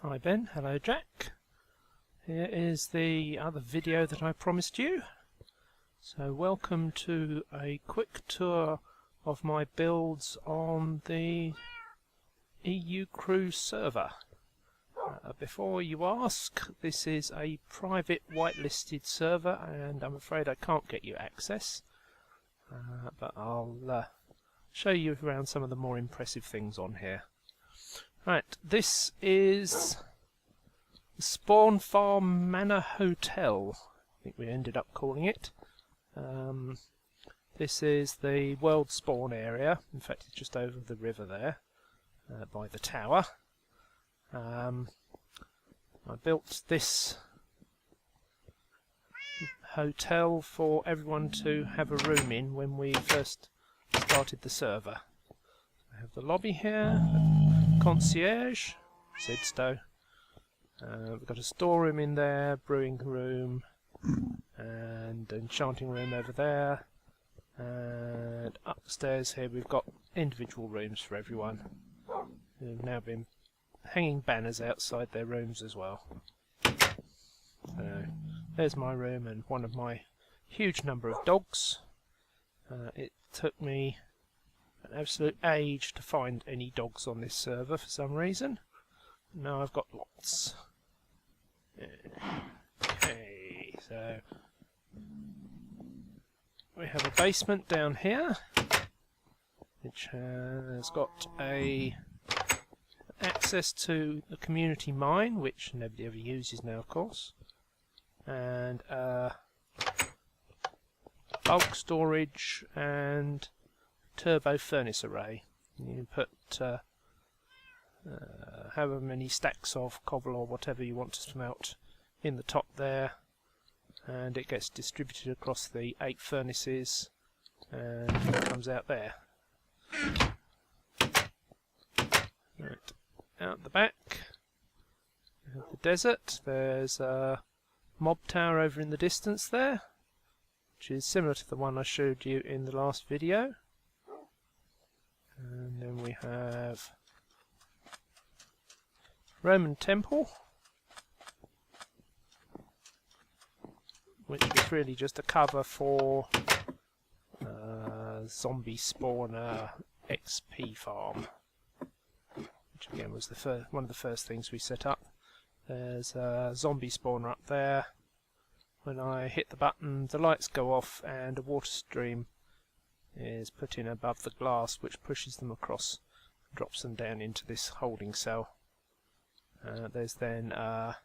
Hi Ben, hello Jack. Here is the other video that I promised you. So welcome to a quick tour of my builds on the EUcrew server. Before you ask, this is a private whitelisted server and I'm afraid I can't get you access. But I'll show you around some of the more impressive things on here. Right, this is the Spawn Farm Manor Hotel, I think we ended up calling it. This is the world spawn area, in fact it's just over the river there, by the tower. I built this hotel for everyone to have a room in when we first started the server. I have the lobby here, concierge, Sidstow. We've got a storeroom in there, brewing room, and enchanting room over there. And upstairs here we've got individual rooms for everyone. Who've now been hanging banners outside their rooms as well. So there's my room and one of my huge number of dogs. It took me an absolute age to find any dogs on this server for some reason. Now I've got lots. Okay, so we have a basement down here which has got access to the community mine, which nobody ever uses now of course, and bulk storage and turbo furnace array. You can put however many stacks of cobble or whatever you want to smelt in the top there, and it gets distributed across the 8 furnaces and it comes out there. Right, out the back we have the desert. There's a mob tower over in the distance there, which is similar to the one I showed you in the last video. And then we have Roman temple, which is really just a cover for zombie spawner XP farm, which again was one of the first things we set up. There's a zombie spawner up there. When I hit the button, the lights go off and a water stream is put in above the glass, which pushes them across, drops them down into this holding cell. There's then a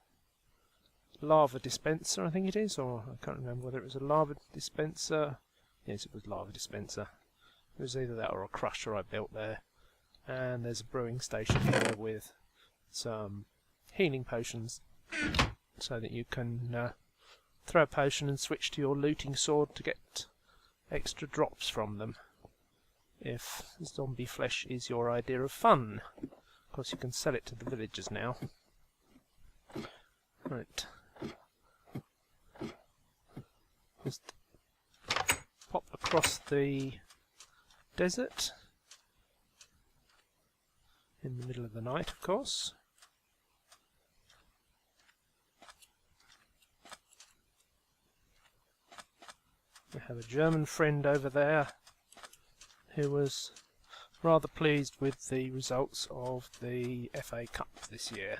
lava dispenser, I think it is, or I can't remember whether it was a lava dispenser. Yes, it was lava dispenser. It was either that or a crusher I built there. And there's a brewing station here with some healing potions, so that you can throw a potion and switch to your looting sword to get extra drops from them, if zombie flesh is your idea of fun. Of course you can sell it to the villagers now. Right. Just pop across the desert in the middle of the night, of course. We have a German friend over there who was rather pleased with the results of the FA Cup this year,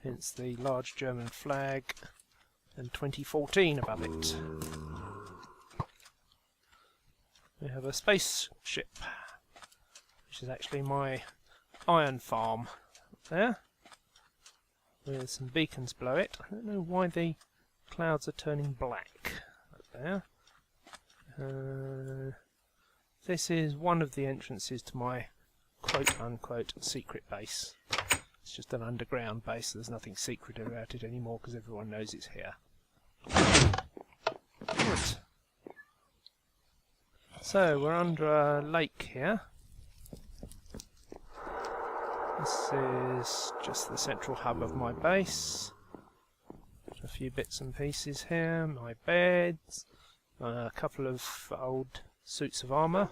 hence the large German flag and 2014 above it. We have a spaceship, which is actually my iron farm up there, with some beacons below it. I don't know why the clouds are turning black up there. This is one of the entrances to my quote-unquote secret base. It's just an underground base, so there's nothing secret about it anymore because everyone knows it's here. Right. So we're under a lake here. This is just the central hub of my base. A few bits and pieces here, my beds, a couple of old suits of armour.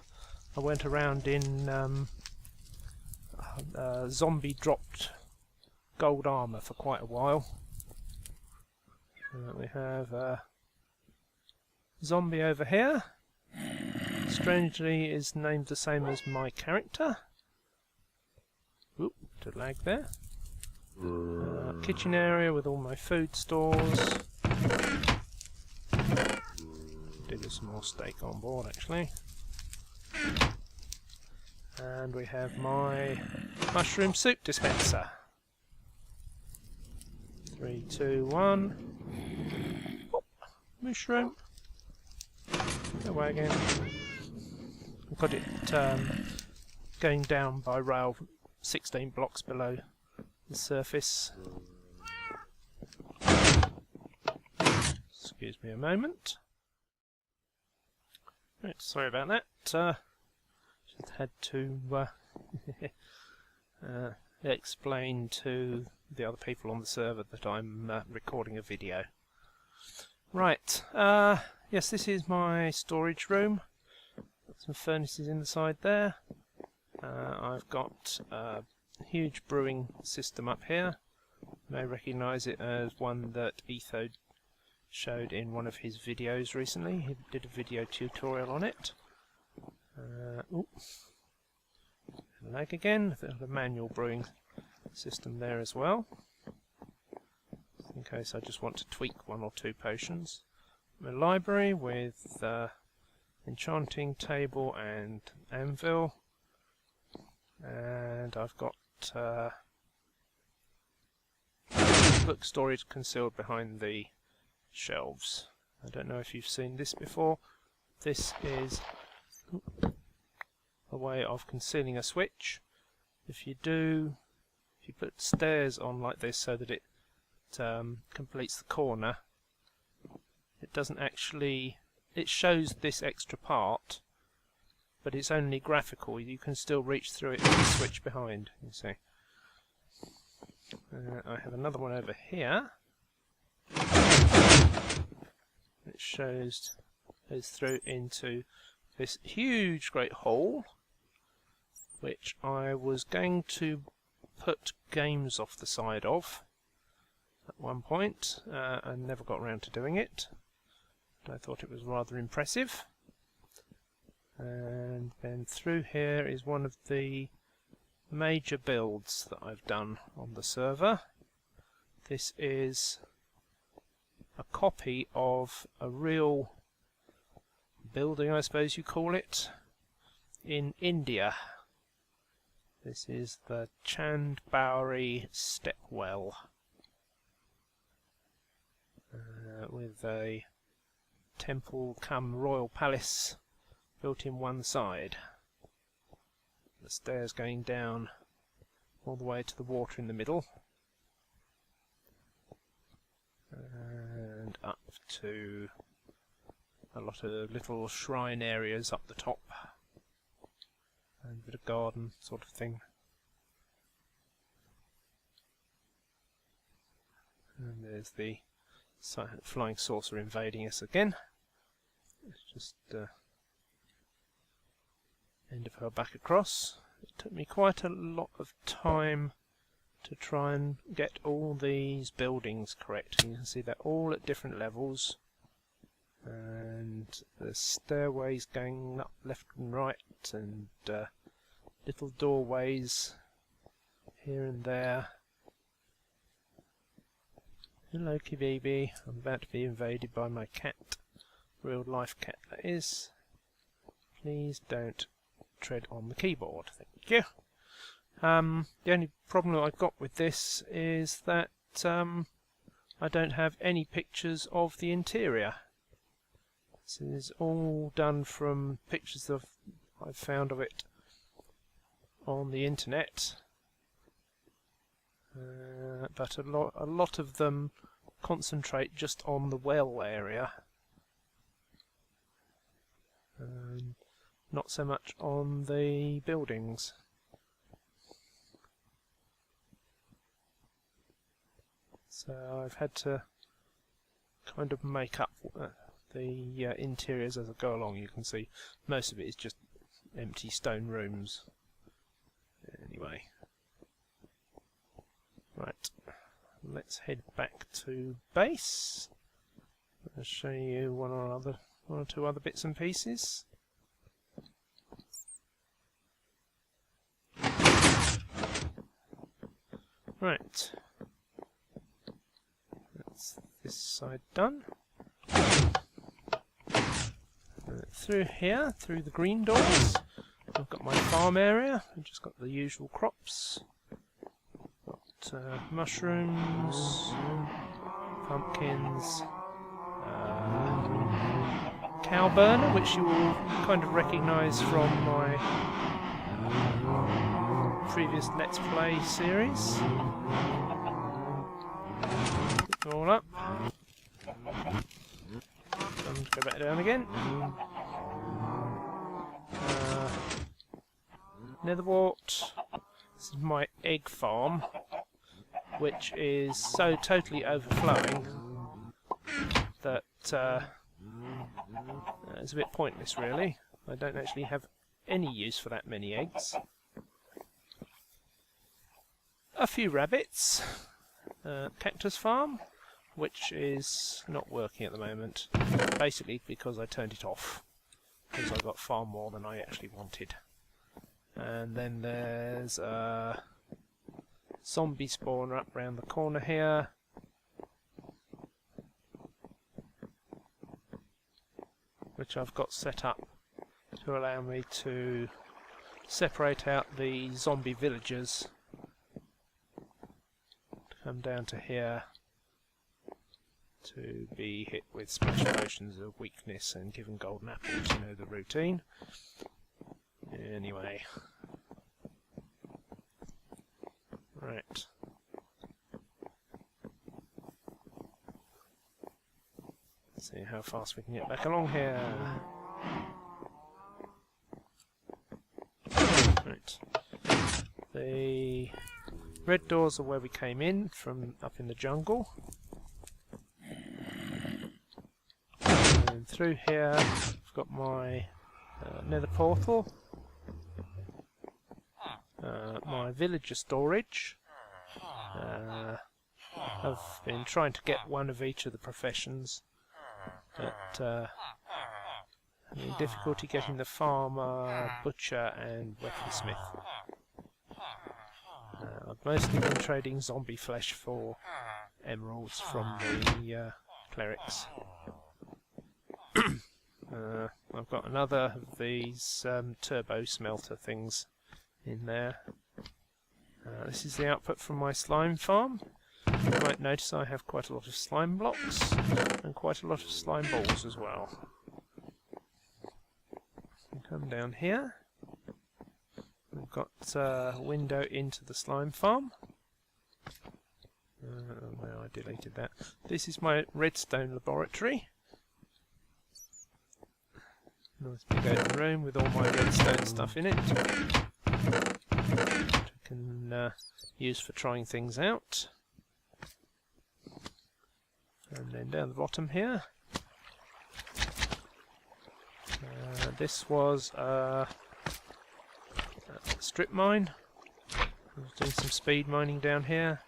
I went around in zombie dropped gold armour for quite a while. We have a zombie over here. Strangely is named the same as my character. Oop, bit of lag there. Kitchen area with all my food stores. Did some more steak on board actually. And we have my mushroom soup dispenser. 3, 2, 1. Oh, mushroom. Go away again. I've got it going down by rail 16 blocks below the surface. Excuse me a moment. Right, sorry about that. Just had to explain to the other people on the server that I'm recording a video. Right, yes, this is my storage room. Some furnaces inside there. I've got a huge brewing system up here. You may recognise it as one that Etho showed in one of his videos recently. He did a video tutorial on it. Lag again. There's a manual brewing system there as well, in case I just want to tweak 1 or 2 potions. My library with enchanting table and anvil, and I've got book storage concealed behind the shelves. I don't know if you've seen this before. This is a way of concealing a switch. If you put stairs on like this so that it completes the corner, it doesn't actually, it shows this extra part, but it's only graphical. You can still reach through it with the switch behind, you see. I have another one over here. It goes through into this huge great hole, which I was going to put games off the side of at one point, and never got around to doing it. But I thought it was rather impressive. And then through here is one of the major builds that I've done on the server. This is a copy of a real building, I suppose you call it, in India. This is the Chand Bowery stepwell, with a temple cum royal palace built in one side. The stairs going down all the way to the water in the middle, and up to a lot of little shrine areas up the top, and a bit of garden sort of thing. And there's the flying saucer invading us again. Let's just end of her back across. It took me quite a lot of time to try and get all these buildings correct. You can see they're all at different levels, and the stairways going up left and right, and little doorways here and there. Hello, Kibibi. I'm about to be invaded by my cat. Real life cat, that is. Please don't tread on the keyboard. Thank you. The only problem that I've got with this is that I don't have any pictures of the interior. This is all done from pictures I've found of it on the internet, but a lot of them concentrate just on the well area, not so much on the buildings. So I've had to kind of make up the interiors as I go along. You can see most of it is just empty stone rooms. Anyway, Right, let's head back to base. I'll show you one or two other bits and pieces. Right, that's this side done. Through here, through the green doors, I've got my farm area. I've just got the usual crops. Got mushrooms, pumpkins, cow burner, which you will kind of recognise from my previous Let's Play series. Put them all up. And go back down again. Netherwort. This is my egg farm, which is so totally overflowing that it's a bit pointless, really. I don't actually have any use for that many eggs. A few rabbits. Cactus farm, which is not working at the moment, basically because I turned it off, because I got far more than I actually wanted. And then there's a zombie spawner up round the corner here. Which I've got set up to allow me to separate out the zombie villagers to come down to here to be hit with splash potions of weakness and given golden apples, you know the routine. Anyway. Right. Let's see how fast we can get back along here. Right. The red doors are where we came in from up in the jungle. And through here I've got my nether portal. My villager storage. I've been trying to get one of each of the professions, but having difficulty getting the farmer, butcher and weaponsmith. I've mostly been trading zombie flesh for emeralds from the clerics. I've got another of these turbo smelter things in there. This is the output from my slime farm. You might notice I have quite a lot of slime blocks and quite a lot of slime balls as well. Come down here. We've got a window into the slime farm. Well, I deleted that. This is my redstone laboratory. Nice big open room with all my redstone stuff in it, which I can use for trying things out. And then down the bottom here, this was a strip mine. I was doing some speed mining down here,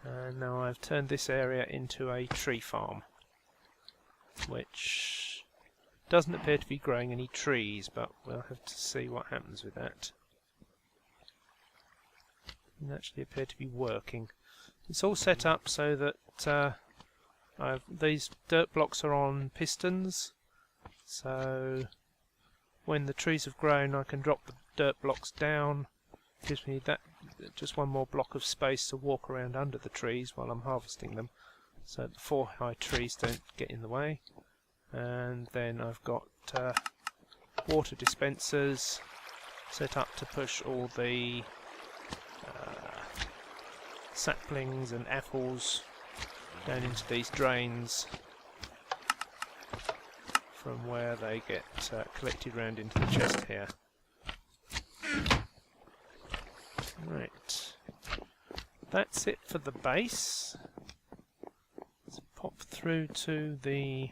and now I've turned this area into a tree farm, which doesn't appear to be growing any trees, but we'll have to see what happens with that. Doesn't actually appear to be working. It's all set up so that these dirt blocks are on pistons, so when the trees have grown I can drop the dirt blocks down. Gives me that just one more block of space to walk around under the trees while I'm harvesting them, so the 4 high trees don't get in the way. And then I've got water dispensers set up to push all the saplings and apples down into these drains from where they get collected round into the chest here. Right, that's it for the base. Let's pop through to the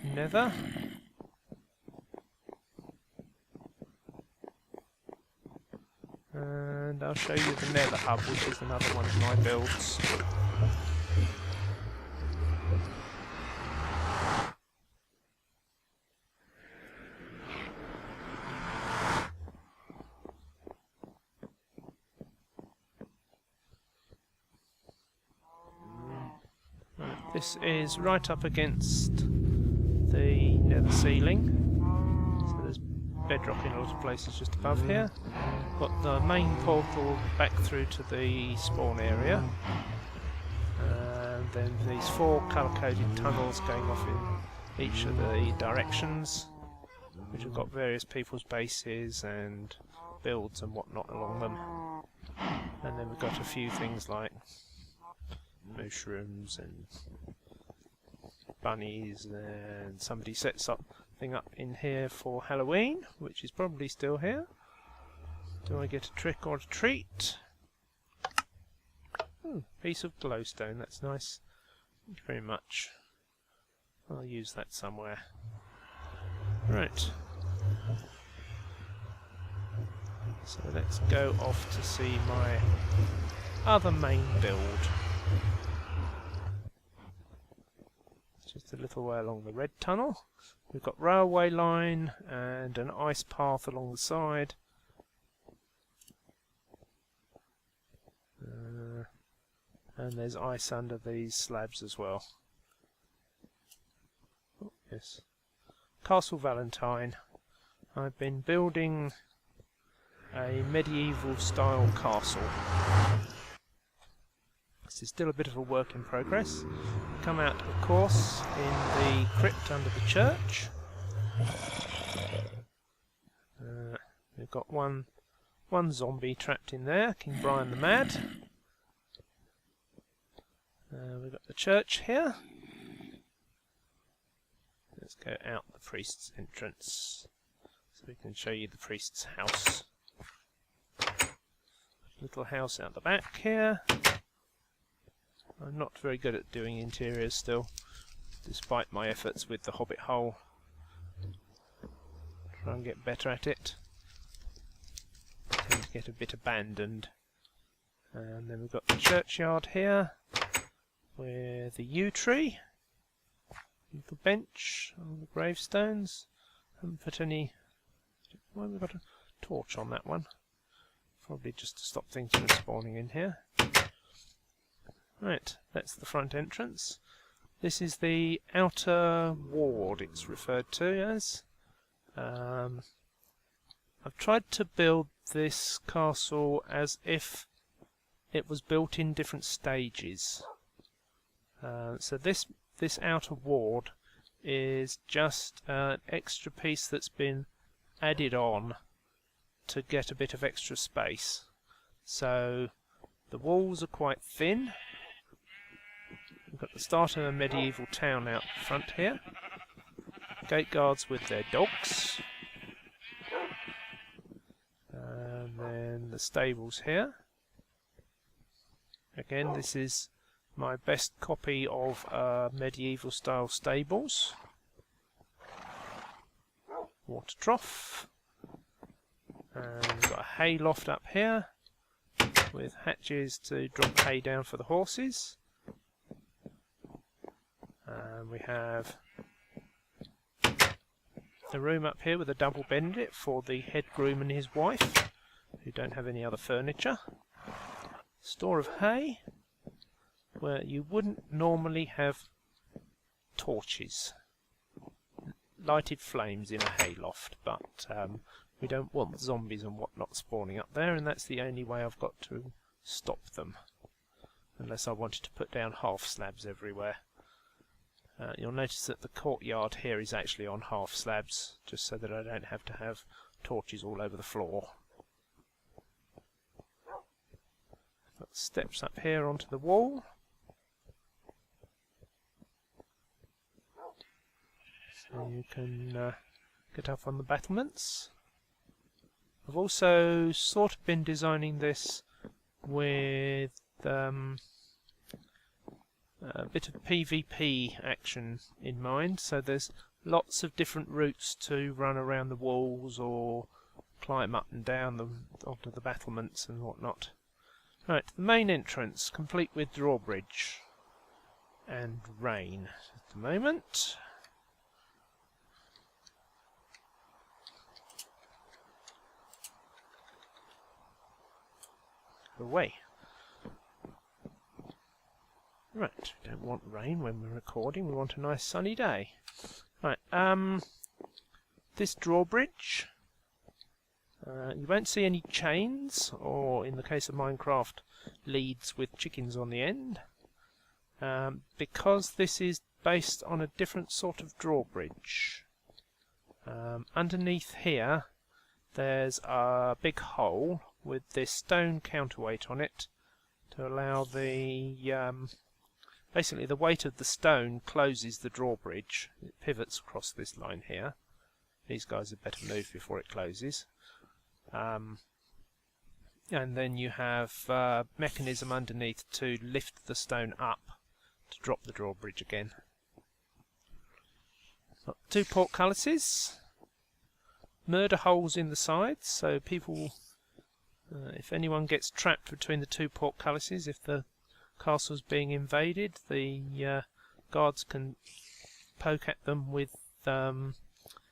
nether. And I'll show you the Nether Hub, which is another one of my builds. This is right up against the nether ceiling, so there's bedrock in a lot of places just above here. Got the main portal back through to the spawn area, and then these 4 colour-coded tunnels going off in each of the directions, which have got various people's bases and builds and whatnot along them. And then we've got a few things like mushrooms and bunnies, and somebody set something up in here for Halloween, which is probably still here. Do I get a trick or a treat? Piece of glowstone, that's nice. Thank you very much. I'll use that somewhere. Right. So let's go off to see my other main build. Just a little way along the red tunnel. We've got railway line and an ice path along the side. And there's ice under these slabs as well. Oh, yes. Castle Valentine. I've been building a medieval style castle. This is still a bit of a work in progress. Come out, of course, in the crypt under the church. We've got one zombie trapped in there, King Brian the Mad. We've got the church here. Let's go out the priest's entrance so we can show you the priest's house. Little house out the back here. I'm not very good at doing interiors still, despite my efforts with the Hobbit hole. Try and get better at it. Tend to get a bit abandoned. And then we've got the churchyard here, with the yew tree, little bench on the gravestones. Haven't put any. Why have we got a torch on that one? Probably just to stop things from spawning in here. Right, that's the front entrance. This is the outer ward, it's referred to as. I've tried to build this castle as if it was built in different stages. So this outer ward is just an extra piece that's been added on to get a bit of extra space. So the walls are quite thin. We've got the start of a medieval town out front here. Gate guards with their dogs. And then the stables here. Again, this is my best copy of medieval style stables. Water trough. And we've got a hay loft up here with hatches to drop hay down for the horses. And we have a room up here with a double bed in it for the head groom and his wife, who don't have any other furniture. Store of hay, where you wouldn't normally have torches, lighted flames in a hay loft, but we don't want zombies and whatnot spawning up there, and that's the only way I've got to stop them, unless I wanted to put down half slabs everywhere. You'll notice that the courtyard here is actually on half slabs, just so that I don't have to have torches all over the floor. Got steps up here onto the wall. So you can get up on the battlements. I've also sort of been designing this with a bit of PvP action in mind, so there's lots of different routes to run around the walls or climb up and down onto the battlements and whatnot. Right, the main entrance, complete with drawbridge and rain at the moment. Away. Right, we don't want rain when we're recording, we want a nice sunny day. Right, this drawbridge, you won't see any chains, or in the case of Minecraft, leads with chickens on the end, because this is based on a different sort of drawbridge. Underneath here, there's a big hole with this stone counterweight on it to allow the basically the weight of the stone closes the drawbridge. It pivots across this line here. These guys had better move before it closes. And then you have a mechanism underneath to lift the stone up to drop the drawbridge again. Got 2 portcullises, murder holes in the sides, so people, if anyone gets trapped between the 2 portcullises, if the castle's being invaded, the guards can poke at them with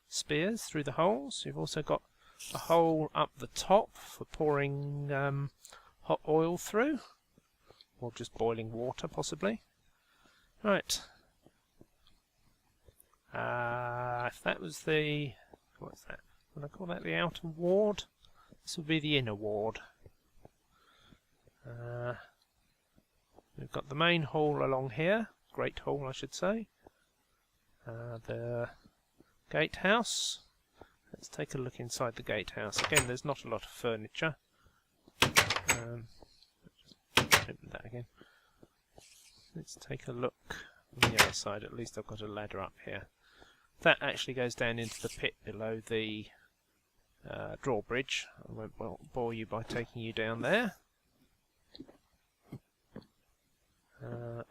spears through the holes. You've also got a hole up the top for pouring hot oil through, or just boiling water possibly. Right, if that was the, what's that? Would I call that the outer ward? This would be the inner ward. We've got the main hall along here, great hall I should say. The gatehouse. Let's take a look inside the gatehouse. Again, there's not a lot of furniture. Open that again. Let's take a look on the other side. At least I've got a ladder up here. That actually goes down into the pit below the drawbridge. I won't bore you by taking you down there.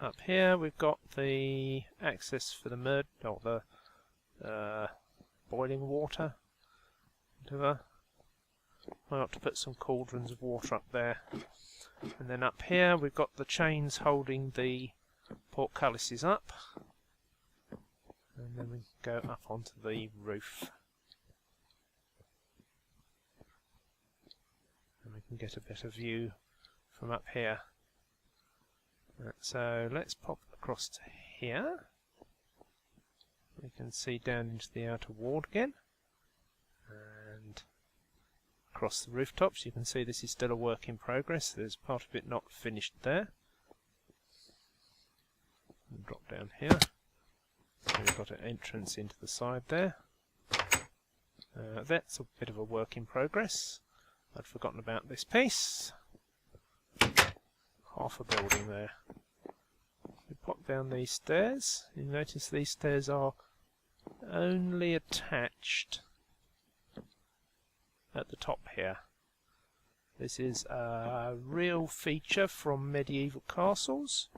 Up here we've got the access for the boiling water. Whatever. I ought to put some cauldrons of water up there. And then up here we've got the chains holding the portcullises up. And then we go up onto the roof. And we can get a better view from up here. So let's pop across to here. We can see down into the outer ward again. And across the rooftops, you can see this is still a work in progress. There's part of it not finished there. We'll drop down here. So we've got an entrance into the side there. That's a bit of a work in progress. I'd forgotten about this piece. Half a building there. We pop down these stairs. You notice these stairs are only attached at the top here. This is a real feature from medieval castles.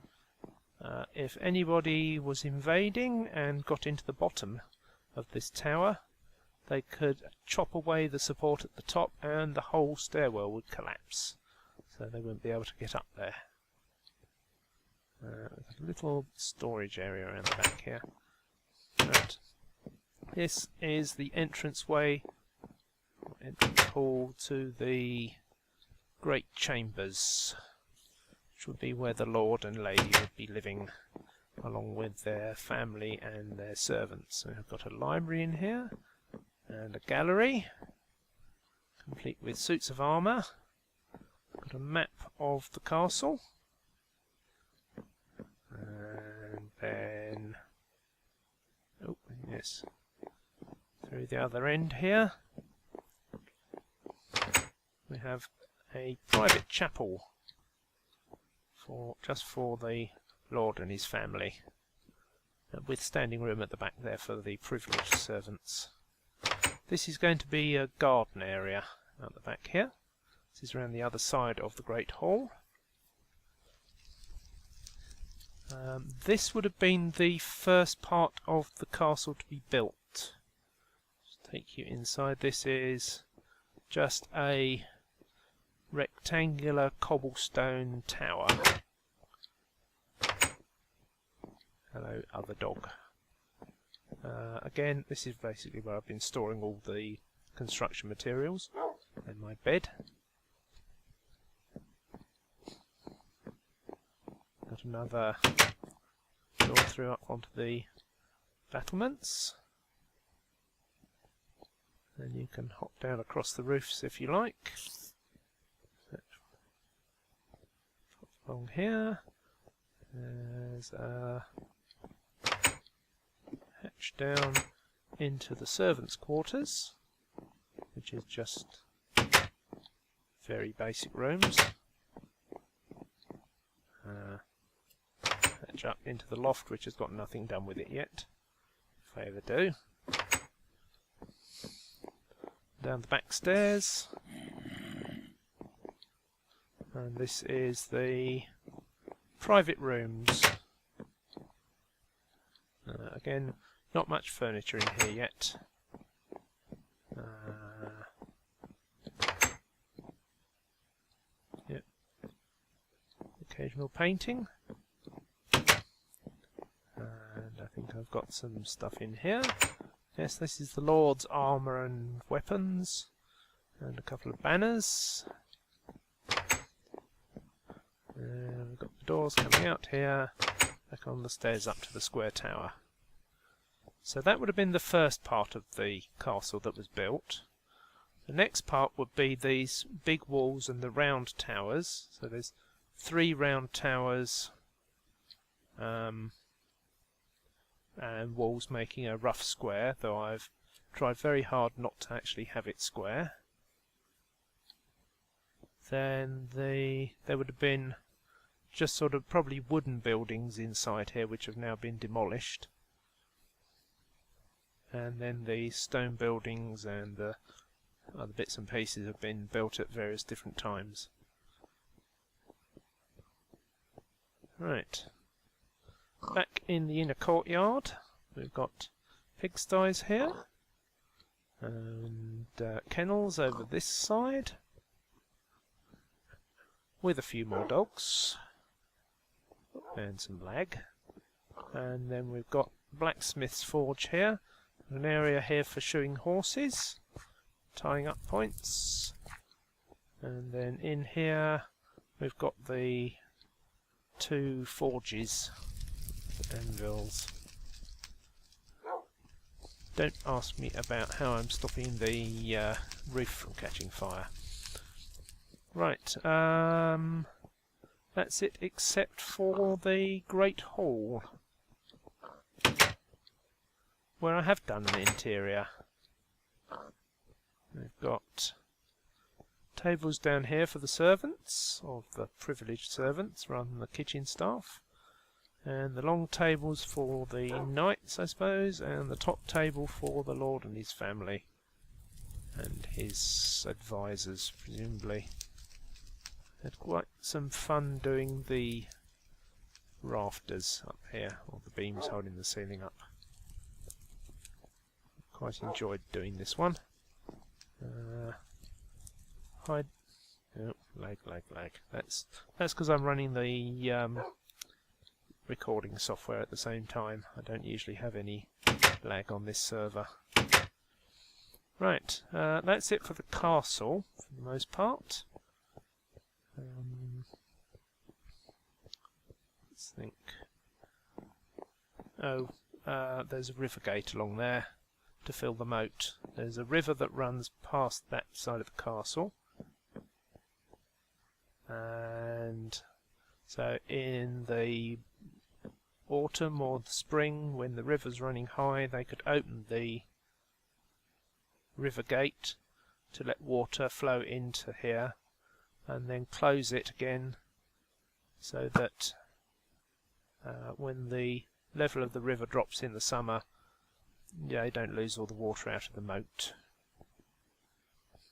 If anybody was invading and got into the bottom of this tower, they could chop away the support at the top and the whole stairwell would collapse. So they wouldn't be able to get up there. A little storage area around the back here. Right. This is the entranceway, entrance hall to the great chambers, which would be where the lord and lady would be living, along with their family and their servants. So we've got a library in here, and a gallery, complete with suits of armour. Got a map of the castle. And then, oh yes, through the other end here, we have a private chapel just for the lord and his family, with standing room at the back there for the privileged servants. This is going to be a garden area at the back here. This is around the other side of the Great Hall. This would have been the first part of the castle to be built. Just take you inside. This is just a rectangular cobblestone tower. Hello, other dog. Again, this is basically where I've been storing all the construction materials and my bed. Got another door through up onto the battlements. And you can hop down across the roofs if you like. So, along here, there's a hatch down into the servants' quarters, which is just very basic rooms. Hatch up into the loft, which has got nothing done with it yet, if I ever do. Down the back stairs, and this is the private rooms. Again, not much furniture in here yet. Yep. Occasional painting, and I think I've got some stuff in here. Yes, this is the Lord's armour and weapons, and a couple of banners. And we've got the doors coming out here, back on the stairs up to the square tower. So that would have been the first part of the castle that was built. The next part would be these big walls and the round towers. So there's 3 round towers, and walls making a rough square, though I've tried very hard not to actually have it square. Then there would have been just sort of probably wooden buildings inside here which have now been demolished. And then the stone buildings and the other bits and pieces have been built at various different times. Right. Back in the inner courtyard, we've got pigsties here, and kennels over this side, with a few more dogs, and some lag. And then we've got blacksmith's forge here, an area here for shoeing horses, tying up points, and then in here we've got the 2 forges. Anvils. Don't ask me about how I'm stopping the roof from catching fire. Right, that's it except for the Great Hall, where I have done an interior. We've got tables down here for the servants, or the privileged servants rather than the kitchen staff. And the long tables for the knights, I suppose, and the top table for the lord and his family, and his advisors, presumably. Had quite some fun doing the rafters up here, or the beams holding the ceiling up. Quite enjoyed doing this one. Hide. Oh, lag. That's because I'm running the recording software at the same time. I don't usually have any lag on this server. Right, that's it for the castle for the most part. Let's think. Oh, there's a river gate along there to fill the moat. There's a river that runs past that side of the castle, and so in the autumn or the spring, when the river's running high, they could open the river gate to let water flow into here, and then close it again so that when the level of the river drops in the summer, you don't lose all the water out of the moat.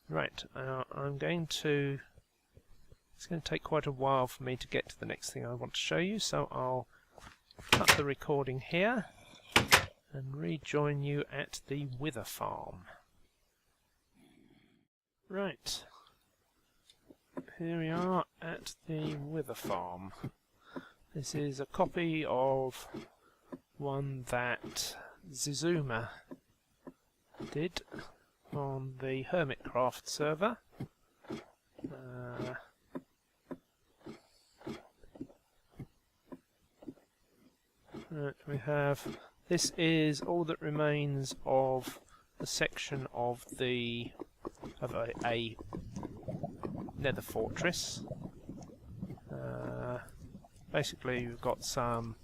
Right, I'm going to... It's going to take quite a while for me to get to the next thing I want to show you, so I'll cut the recording here and rejoin you at the Wither Farm. Right, here we are at the Wither Farm. This is a copy of one that Zizuma did on the Hermitcraft server. Right, we have, this is all that remains of a section of a nether fortress. Basically we've got some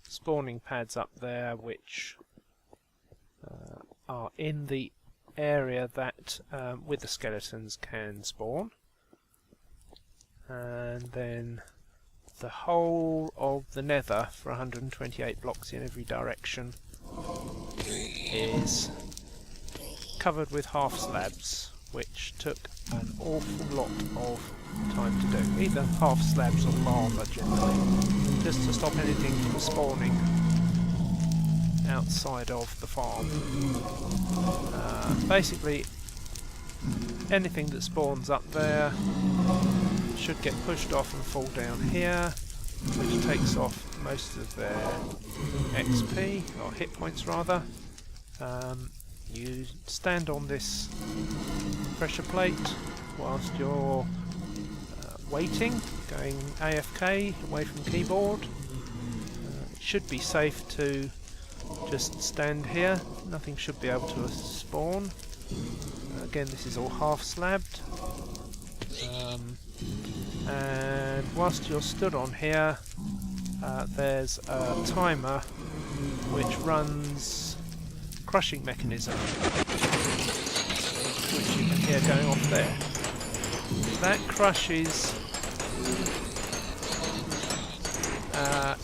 spawning pads up there which are in the area that wither skeletons can spawn, and then the whole of the nether for 128 blocks in every direction is covered with half slabs, which took an awful lot of time to do. Either half slabs or lava generally, just to stop anything from spawning outside of the farm. Basically anything that spawns up there should get pushed off and fall down here, which takes off most of their XP, or hit points rather. You stand on this pressure plate whilst you're waiting, going AFK, away from keyboard. It should be safe to just stand here, nothing should be able to spawn. Again, this is all half slabbed. And whilst you're stood on here, there's a timer which runs crushing mechanism, which you can hear going off there. That crushes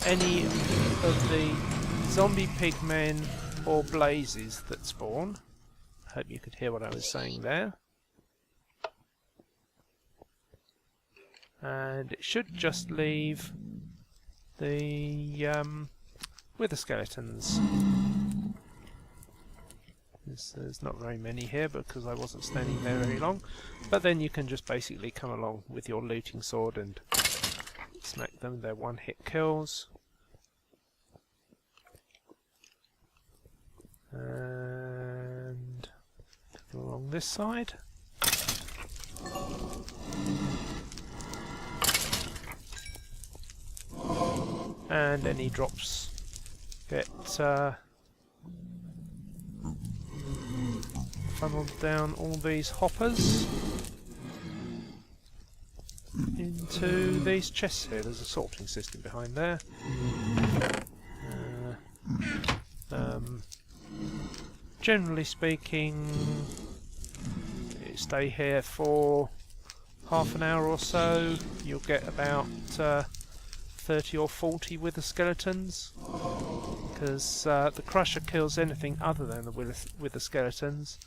any of the zombie pigmen or blazes that spawn. I hope you could hear what I was saying there. And it should just leave the wither skeletons. There's not very many here because I wasn't standing there very long, but then you can just basically come along with your looting sword and smack them. They're one-hit kills. And along this side. And any drops get funneled down all these hoppers into these chests here. There's a sorting system behind there. Generally speaking, you stay here for half an hour or so, you'll get about 30 or 40 wither skeletons, because the crusher kills anything other than the wither skeletons,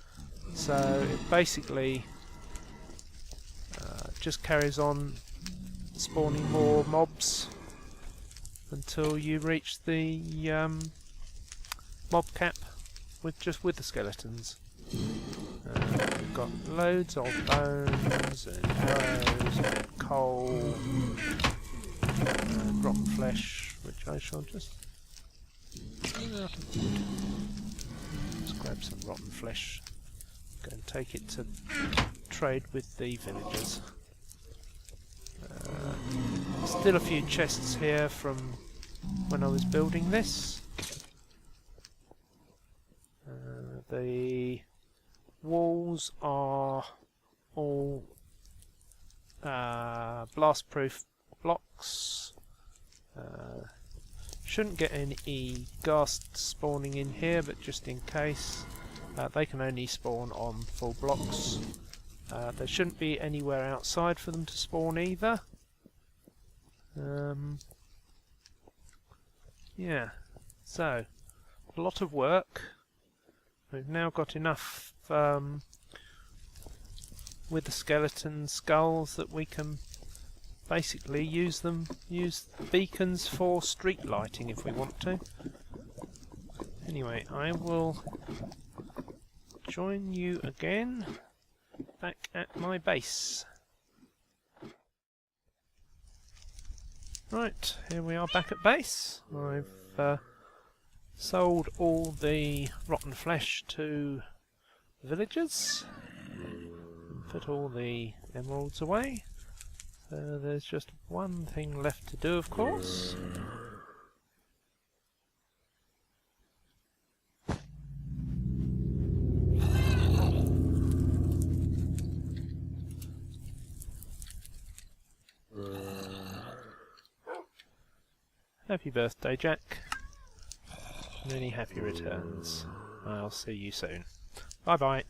so it basically just carries on spawning more mobs until you reach the mob cap with just wither skeletons. We've got loads of bones and arrows and coal and rotten flesh, which I shall just grab some rotten flesh, go and take it to trade with the villagers. Still a few chests here from when I was building this. The walls are all blast-proof blocks. Shouldn't get any ghasts spawning in here, but just in case, they can only spawn on full blocks. There shouldn't be anywhere outside for them to spawn either. Yeah, so a lot of work. We've now got enough with the skeleton skulls that we can basically use beacons for street lighting if we want to. Anyway, I will join you again back at my base. Right, here we are back at base. I've sold all the rotten flesh to villagers and put all the emeralds away. So there's just one thing left to do, of course. Happy birthday, Jack. Many happy returns. I'll see you soon. Bye bye.